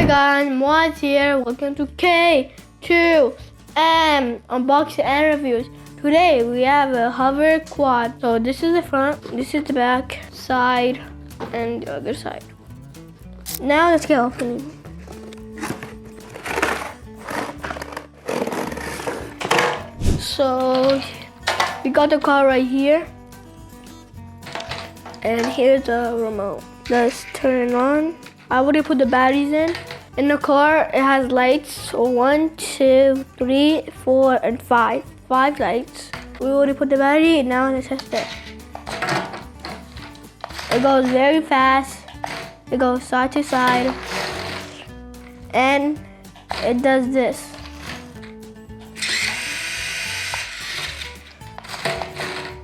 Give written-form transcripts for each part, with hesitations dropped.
Hey guys, Muaz here. Welcome to K2M Unboxing and Reviews. Today we have a hover quad. So this is the front, this is the back, side, and the other side. Now let's get opening. So we got the car right here. And here's the remote. Let's turn it on. I already put the batteries in. In the car, it has lights. So 1, 2, 3, 4, and 5. 5 lights. We already put the battery. Now let's test it. It goes very fast. It goes side to side. And it does this.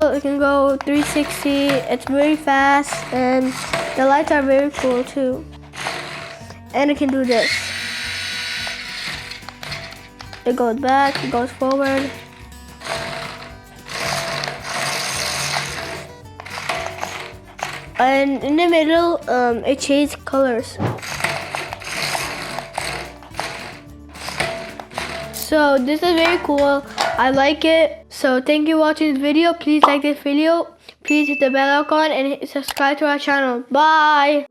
It can go 360. It's very fast, and the lights are very cool too. And it can do this. It goes back, it goes forward. And in the middle, it changes colors. So this is very cool. I like it. So thank you for watching this video. Please like this video. Please hit the bell icon and subscribe to our channel. Bye.